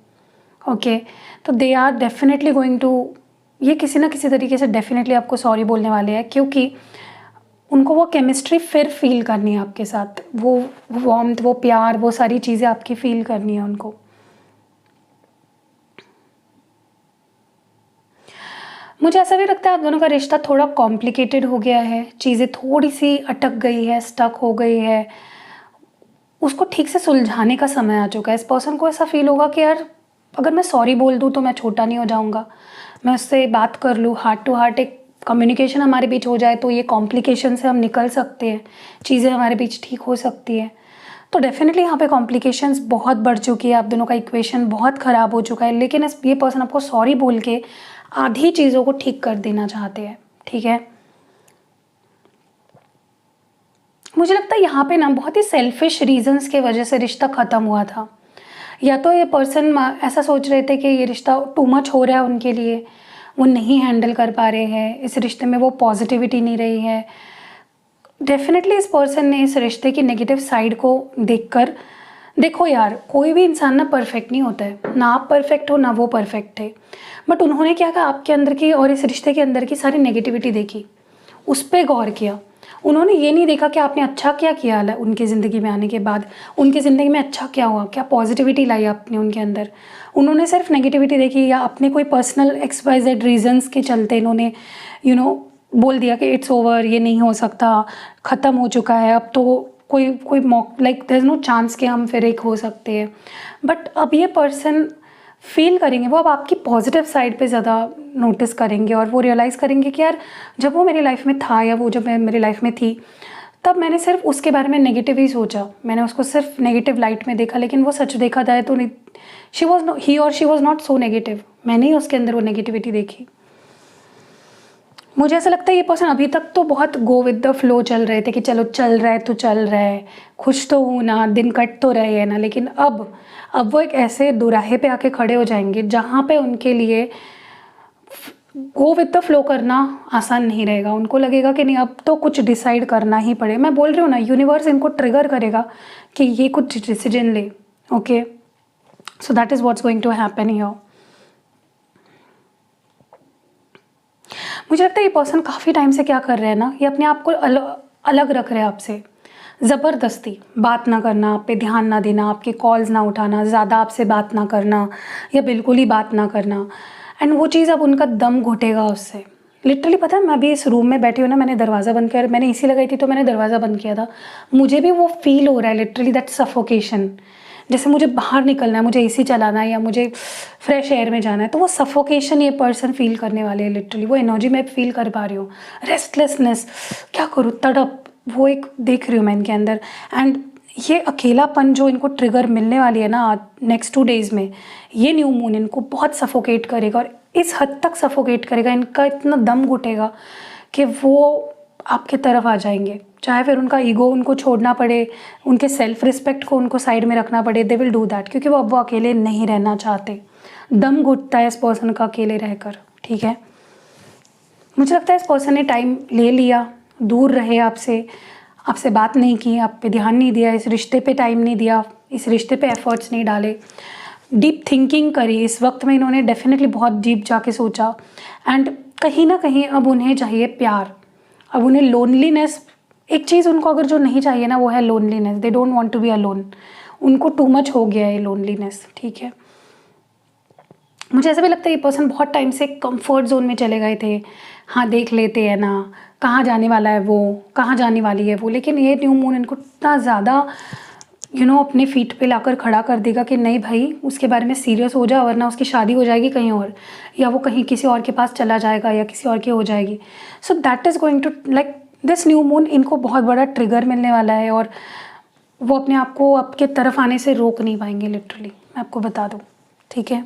S1: ओके, तो they are definitely going to, ये किसी ना किसी तरीके से डेफिनेटली आपको सॉरी बोलने वाले हैं, क्योंकि उनको वो केमिस्ट्री फिर फील करनी है आपके साथ। वो वार्मथ, वो प्यार, वो सारी चीज़ें आपकी फील करनी है उनको। मुझे ऐसा भी लगता है आप दोनों का रिश्ता थोड़ा कॉम्प्लिकेटेड हो गया है, चीज़ें थोड़ी सी अटक गई है, स्टक हो गई है, उसको ठीक से सुलझाने का समय आ चुका है। इस पर्सन को ऐसा फील होगा कि यार अगर मैं सॉरी बोल दूँ तो मैं छोटा नहीं हो जाऊँगा, मैं उससे बात कर लूँ, हार्ट टू हार्ट एक कम्युनिकेशन हमारे बीच हो जाए तो ये कॉम्प्लिकेशन से हम निकल सकते हैं, चीज़ें हमारे बीच ठीक हो सकती हैं। तो डेफिनेटली यहाँ पे कॉम्प्लिकेशंस बहुत बढ़ चुकी है, आप दोनों का इक्वेशन बहुत ख़राब हो चुका है, लेकिन ये पर्सन आपको सॉरी बोल के आधी चीज़ों को ठीक कर देना चाहते हैं। ठीक है, मुझे लगता है यहाँ पे ना बहुत ही सेल्फिश रीजंस के वजह से रिश्ता ख़त्म हुआ था। या तो ये पर्सन ऐसा सोच रहे थे कि ये रिश्ता टू मच हो रहा है उनके लिए, वो नहीं हैंडल कर पा रहे हैं, इस रिश्ते में वो पॉजिटिविटी नहीं रही है। डेफिनेटली इस पर्सन ने इस रिश्ते की नेगेटिव साइड को देखकर, देखो यार कोई भी इंसान ना परफेक्ट नहीं होता है, ना आप परफेक्ट हो ना वो परफेक्ट है, बट उन्होंने क्या कहा आपके अंदर की और इस रिश्ते के अंदर की सारी नेगेटिविटी देखी, उस पर गौर किया। उन्होंने ये नहीं देखा कि आपने अच्छा क्या किया है उनकी ज़िंदगी में आने के बाद, उनकी ज़िंदगी में अच्छा क्या हुआ, क्या पॉजिटिविटी लाई आपने उनके अंदर। उन्होंने सिर्फ नेगेटिविटी देखी या अपने कोई पर्सनल XYZ रीजंस के चलते इन्होंने बोल दिया कि इट्स ओवर, ये नहीं हो सकता, ख़त्म हो चुका है, अब तो कोई कोई like there is no chance कि हम फिर एक हो सकते हैं। बट अब ये पर्सन फील करेंगे, वो अब आपकी पॉजिटिव साइड पे ज़्यादा नोटिस करेंगे और वो रियलाइज़ करेंगे कि यार जब वो मेरी लाइफ में था या वो जब मैं मेरी लाइफ में थी तब मैंने सिर्फ उसके बारे में नेगेटिव ही सोचा, मैंने उसको सिर्फ नेगेटिव लाइट में देखा, लेकिन वो सच देखा जाए तो ही और she was not so negative, मैंने ही उसके अंदर वो नेगेटिविटी देखी। मुझे ऐसा लगता है ये पर्सन अभी तक तो बहुत गो विद द फ्लो चल रहे थे कि चलो चल रहा है तो चल रहा है, खुश तो हूँ ना, दिन कट तो रहे हैं ना, लेकिन अब वो एक ऐसे दुराहे पे आके खड़े हो जाएंगे जहाँ पे उनके लिए गो विद द फ्लो करना आसान नहीं रहेगा। उनको लगेगा कि नहीं अब तो कुछ डिसाइड करना ही पड़े। मैं बोल रही हूँ ना, यूनिवर्स इनको ट्रिगर करेगा कि ये कुछ डिसीजन ले। Okay, so that is what's going to happen here. मुझे लगता है ये पर्सन काफ़ी टाइम से क्या कर रहे हैं ना, ये अपने आप को अलग रख रहे हैं आपसे, ज़बरदस्ती बात ना करना, आप पे ध्यान ना देना, आपके कॉल्स ना उठाना, ज़्यादा आपसे बात ना करना या बिल्कुल ही बात ना करना। एंड वो चीज़ अब उनका दम घुटेगा उससे। लिटरली पता है, मैं अभी इस रूम में बैठी हूँ ना, मैंने दरवाज़ा बंद किया, मैंने एसी लगाई थी तो मैंने दरवाज़ा बंद किया था, मुझे भी वो फील हो रहा है लिटरली दैट सफोकेशन, जैसे मुझे बाहर निकलना है, मुझे एसी चलाना है या मुझे फ्रेश एयर में जाना है, तो वो सफोकेशन ये पर्सन फील करने वाले हैं। लिटरली वो एनर्जी मैं फील कर पा रही हूँ, रेस्टलेसनेस, क्या करूँ, तड़प, वो एक देख रही हूँ मैं इनके अंदर। एंड ये अकेलापन जो इनको ट्रिगर मिलने वाली है ना नेक्स्ट 2 डेज़ में, ये न्यू मून इनको बहुत सफोकेट करेगा और इस हद तक सफोकेट करेगा, इनका इतना दम घुटेगा कि वो आपके तरफ आ जाएंगे, चाहे फिर उनका ईगो उनको छोड़ना पड़े, उनके सेल्फ रिस्पेक्ट को उनको साइड में रखना पड़े, दे विल डू दैट, क्योंकि वो अब वो अकेले नहीं रहना चाहते। दम घुटता है इस पर्सन का अकेले रहकर। ठीक है, मुझे लगता है इस पर्सन ने टाइम ले लिया, दूर रहे आपसे, आपसे बात नहीं की, आप पे ध्यान नहीं दिया, इस रिश्ते पे टाइम नहीं दिया, इस रिश्ते पे एफर्ट्स नहीं डाले, डीप थिंकिंग करी। इस वक्त में इन्होंने डेफिनेटली बहुत डीप जाके सोचा एंड कहीं ना कहीं अब उन्हें चाहिए प्यार। अब उन्हें लोनलीनेस, एक चीज़ उनको अगर जो नहीं चाहिए ना वो है loneliness. They don't want to be alone. उनको टू मच हो गया है लोनलीनेस, ठीक है। मुझे ऐसा भी लगता है ये पर्सन बहुत टाइम से कंफर्ट जोन में चले गए थे। हाँ देख लेते हैं ना, कहाँ जाने वाला है वो, कहाँ जाने वाली है वो, लेकिन ये न्यू मून इनको इतना ज़्यादा अपने फीट पे लाकर खड़ा कर देगा कि नहीं भाई उसके बारे में सीरियस हो जा, वरना उसकी शादी हो जाएगी कहीं और, या वो कहीं किसी और के पास चला जाएगा या किसी और की हो जाएगी। So that is going to like this new moon, इनको बहुत बड़ा ट्रिगर मिलने वाला है और वो अपने आप को आपके तरफ आने से रोक नहीं पाएंगे लिटरली, मैं आपको बता दूँ, ठीक है।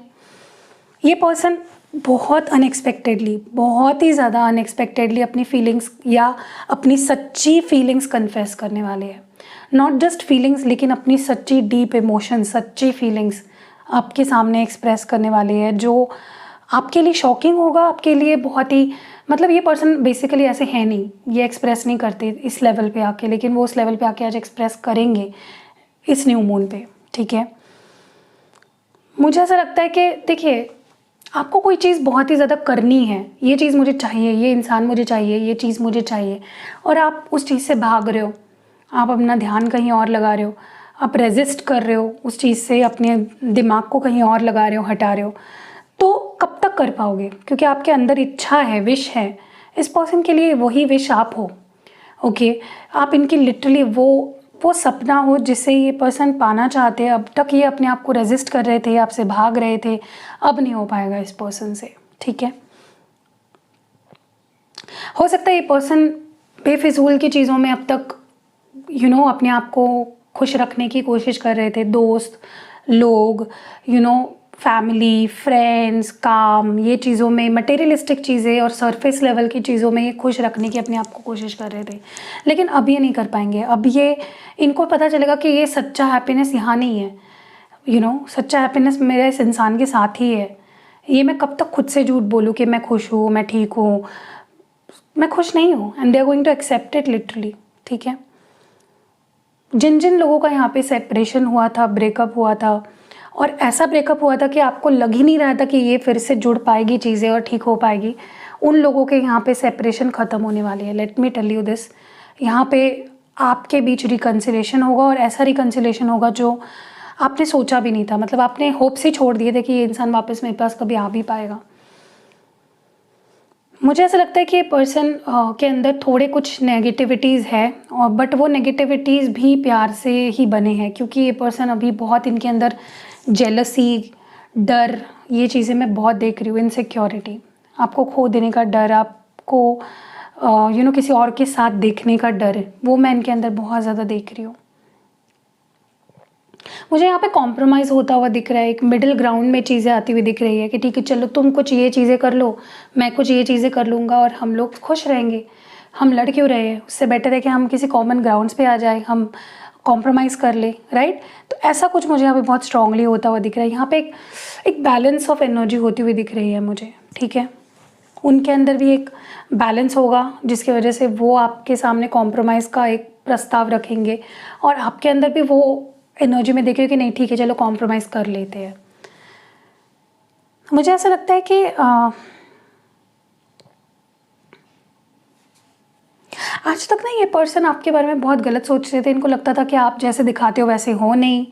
S1: ये पर्सन बहुत अनएक्सपेक्टेडली, बहुत ही ज़्यादा अनएक्सपेक्टेडली अपनी फीलिंग्स या अपनी सच्ची फीलिंग्स कन्फेस करने वाले हैं। नॉट जस्ट फीलिंग्स, लेकिन अपनी सच्ची डीप इमोशन, सच्ची फीलिंग्स आपके सामने एक्सप्रेस करने वाले हैं, जो आपके लिए शॉकिंग होगा, आपके लिए बहुत ही मतलब ये पर्सन बेसिकली ऐसे है नहीं, ये एक्सप्रेस नहीं करते इस लेवल पे आके, लेकिन वो उस लेवल पे आके आज एक्सप्रेस करेंगे इस न्यू मून पे, ठीक है। मुझे ऐसा लगता है कि देखिए आपको कोई चीज़ बहुत ही ज़्यादा करनी है, ये चीज़ मुझे चाहिए, ये इंसान मुझे चाहिए, ये चीज़ मुझे चाहिए, और आप उस चीज़ से भाग रहे हो, आप अपना ध्यान कहीं और लगा रहे हो, आप रेजिस्ट कर रहे हो उस चीज़ से, अपने दिमाग को कहीं और लगा रहे हो, हटा रहे हो, तो कब तक कर पाओगे? क्योंकि आपके अंदर इच्छा है, विश है, इस पर्सन के लिए वही विश आप हो, ओके। आप इनकी लिटरली वो सपना हो जिसे ये पर्सन पाना चाहते हैं। अब तक ये अपने आप को रेजिस्ट कर रहे थे, आपसे भाग रहे थे, अब नहीं हो पाएगा इस पर्सन से, ठीक है। हो सकता है ये पर्सन बेफिजूल की चीज़ों में अब तक अपने आप को खुश रखने की कोशिश कर रहे थे, दोस्त लोग, फैमिली, फ्रेंड्स, काम, ये चीज़ों में, मटेरियलिस्टिक चीज़ें और सरफेस लेवल की चीज़ों में ये खुश रखने की अपने आप को कोशिश कर रहे थे, लेकिन अब ये नहीं कर पाएंगे। अब ये इनको पता चलेगा कि ये सच्चा हैप्पीनेस यहाँ नहीं है, सच्चा हैप्पीनेस मेरे इस इंसान के साथ ही है। ये मैं कब तक खुद से झूठ बोलूँ कि मैं खुश हूँ, मैं ठीक हूँ, मैं खुश नहीं हूँ, and they are going to accept it literally, ठीक है। जिन जिन लोगों का यहाँ पे सेपरेशन हुआ था, ब्रेकअप हुआ था, और ऐसा ब्रेकअप हुआ था कि आपको लग ही नहीं रहा था कि ये फिर से जुड़ पाएगी चीज़ें और ठीक हो पाएगी, उन लोगों के यहाँ पे सेपरेशन ख़त्म होने वाली है। Let me tell you this, यहाँ पे आपके बीच रिकन्सिलेशन होगा, और ऐसा रिकन्सिलेशन होगा जो आपने सोचा भी नहीं था। मतलब आपने होप्स ही छोड़ दिए थे कि ये इंसान वापस मेरे पास कभी आ भी पाएगा। मुझे ऐसा लगता है कि ये पर्सन के अंदर थोड़े कुछ नेगेटिविटीज़ है, और बट वो नेगेटिविटीज़ भी प्यार से ही बने हैं, क्योंकि ये पर्सन अभी बहुत इनके अंदर जेलसी, डर, ये चीज़ें मैं बहुत देख रही हूँ। इनसिक्योरिटी, आपको खो देने का डर, आपको किसी और के साथ देखने का डर, वो मैं इनके अंदर बहुत ज़्यादा देख रही हूँ। मुझे यहाँ पे कॉम्प्रोमाइज़ होता हुआ दिख रहा है, एक मिडिल ग्राउंड में चीज़ें आती हुई दिख रही है कि ठीक है चलो तुम कुछ ये चीज़ें कर लो, मैं कुछ ये चीज़ें कर लूँगा और हम लोग खुश रहेंगे। हम लड़ क्यों रहे हैं? उससे बेटर है कि हम किसी कॉमन ग्राउंड्स पे आ जाए, हम कॉम्प्रोमाइज़ कर ले, राइट। तो ऐसा कुछ मुझे यहाँ पे बहुत स्ट्रांगली होता हुआ दिख रहा है। यहाँ पे एक बैलेंस ऑफ एनर्जी होती हुई दिख रही है मुझे, ठीक है। उनके अंदर भी एक बैलेंस होगा जिसकी वजह से वो आपके सामने कॉम्प्रोमाइज़ का एक प्रस्ताव रखेंगे, और आपके अंदर भी वो एनर्जी में देख रही हो कि नहीं ठीक है चलो कॉम्प्रोमाइज़ कर लेते हैं। मुझे ऐसा लगता है कि आज तक ना ये पर्सन आपके बारे में बहुत गलत सोच रहे थे। इनको लगता था कि आप जैसे दिखाते हो वैसे हो नहीं,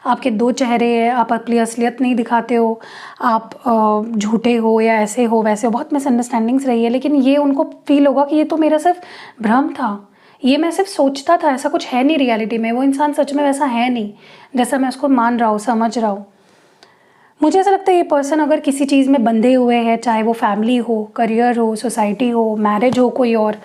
S1: आपके दो चेहरे हैं, आप अपनी असलियत नहीं दिखाते हो, आप झूठे हो या ऐसे हो वैसे हो, बहुत मिसअंडरस्टैंडिंग्स रही है। लेकिन ये उनको फील होगा कि ये तो मेरा सिर्फ भ्रम था, ये मैं सिर्फ सोचता था, ऐसा कुछ है नहीं रियलिटी में, वो इंसान सच में वैसा है नहीं जैसा मैं उसको मान रहा हूँ, समझ रहा हूँ। मुझे ऐसा लगता है ये पर्सन अगर किसी चीज़ में बंधे हुए हैं, चाहे वो फैमिली हो, करियर हो, सोसाइटी हो, मैरिज हो कोई और,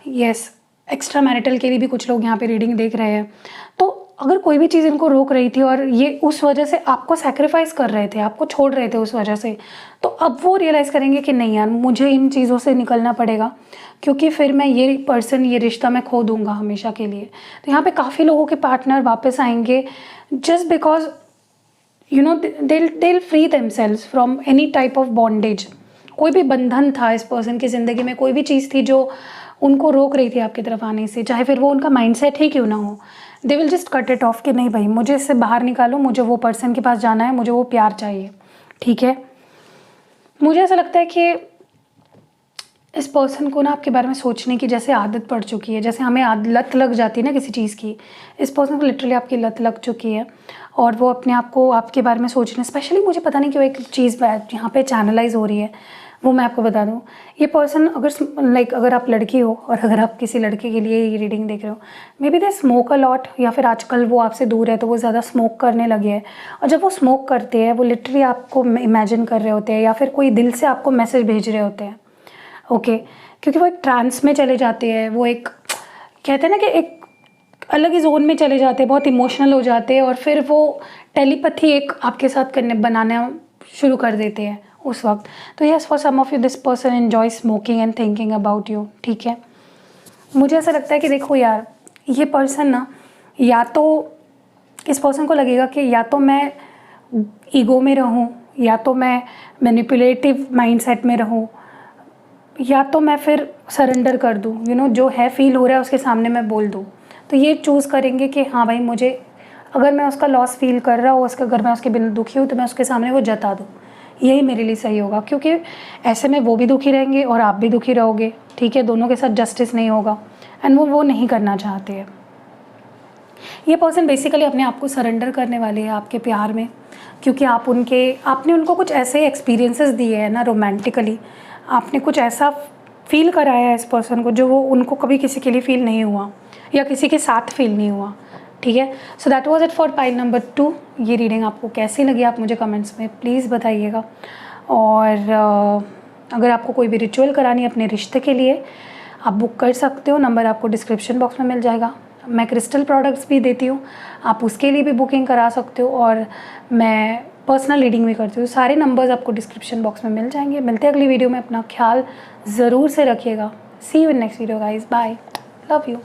S1: यस एक्स्ट्रा मैरिटल के लिए भी कुछ लोग यहाँ पे रीडिंग देख रहे हैं, तो अगर कोई भी चीज़ इनको रोक रही थी और ये उस वजह से आपको सैक्रिफाइस कर रहे थे, आपको छोड़ रहे थे उस वजह से, तो अब वो रियलाइज़ करेंगे कि नहीं यार मुझे इन चीज़ों से निकलना पड़ेगा, क्योंकि फिर मैं ये पर्सन, ये रिश्ता मैं खो दूंगा हमेशा के लिए। तो यहाँ पे काफ़ी लोगों के पार्टनर वापस आएंगे just because they'll free themselves from any type of bondage। कोई भी बंधन था इस पर्सन की ज़िंदगी में, कोई भी चीज़ थी जो उनको रोक रही थी आपकी तरफ आने से, चाहे फिर वो उनका माइंडसेट ही क्यों ना हो, they will just cut it of कि नहीं भाई मुझे इससे बाहर निकालो, मुझे वो पर्सन के पास जाना है, मुझे वो प्यार चाहिए, ठीक है। मुझे ऐसा लगता है कि इस पर्सन को ना आपके बारे में सोचने की जैसे आदत पड़ चुकी है, जैसे हमें लत लग जाती है ना किसी चीज़ की, इस पर्सन को लिटरली आपकी लत लग चुकी है और वो अपने आप को आपके बारे में सोचने, स्पेशली मुझे पता नहीं क्यों एक चीज़ यहाँ पे चैनलाइज हो रही है, वो मैं आपको बता दूँ। ये पर्सन अगर आप लड़की हो और अगर आप किसी लड़के के लिए ये रीडिंग देख रहे हो, may be they smoke a lot, या फिर आजकल वो आपसे दूर है तो वो ज़्यादा स्मोक करने लगे हैं, और जब वो स्मोक करते हैं वो लिटरली आपको इमेजिन कर रहे होते हैं या फिर कोई दिल से आपको मैसेज भेज रहे होते हैं, ओके क्योंकि वो एक ट्रांस में चले जाते हैं, वो एक कहते हैं ना कि एक अलग ही जोन में चले जाते हैं, बहुत इमोशनल हो जाते हैं और फिर वो टेलीपैथी एक आपके साथ बनाना शुरू कर देते हैं उस वक्त। तो yes, for some of you this person enjoy smoking and thinking about you, ठीक है। मुझे ऐसा लगता है कि देखो यार, ये पर्सन ना, या तो इस पर्सन को लगेगा कि या तो मैं ईगो में रहूं, या तो मैं मैनिपुलेटिव माइंडसेट में रहूं, या तो मैं फिर सरेंडर कर दूं, जो है फील हो रहा है उसके सामने मैं बोल दूं। तो ये चूज़ करेंगे कि हाँ भाई, मुझे अगर मैं उसका लॉस फील कर रहा हूँ, अगर मैं उसके बिना दुखी हूँ तो मैं उसके सामने वो जता दूँ, यही मेरे लिए सही होगा, क्योंकि ऐसे में वो भी दुखी रहेंगे और आप भी दुखी रहोगे, ठीक है। दोनों के साथ जस्टिस नहीं होगा एंड वो नहीं करना चाहते हैं। ये पर्सन बेसिकली अपने आप को सरेंडर करने वाले हैं आपके प्यार में, क्योंकि आपने उनको कुछ ऐसे एक्सपीरियंसेस दिए हैं ना रोमांटिकली, आपने कुछ ऐसा फील कराया है इस पर्सन को जो वो उनको कभी किसी के लिए फील नहीं हुआ या किसी के साथ फील नहीं हुआ, ठीक है। So that was it for pile number 2। ये रीडिंग आपको कैसी लगी आप मुझे कमेंट्स में प्लीज़ बताइएगा। और अगर आपको कोई भी रिचुअल करानी है अपने रिश्ते के लिए, आप बुक कर सकते हो, नंबर आपको डिस्क्रिप्शन बॉक्स में मिल जाएगा। मैं क्रिस्टल प्रोडक्ट्स भी देती हूँ, आप उसके लिए भी बुकिंग करा सकते हो, और मैं पर्सनल रीडिंग भी करती हूँ। सारे नंबर्स आपको डिस्क्रिप्शन बॉक्स में मिल जाएंगे। मिलते हैं अगली वीडियो में, अपना ख्याल ज़रूर से रखिएगा। See you in next video guys, bye, love you.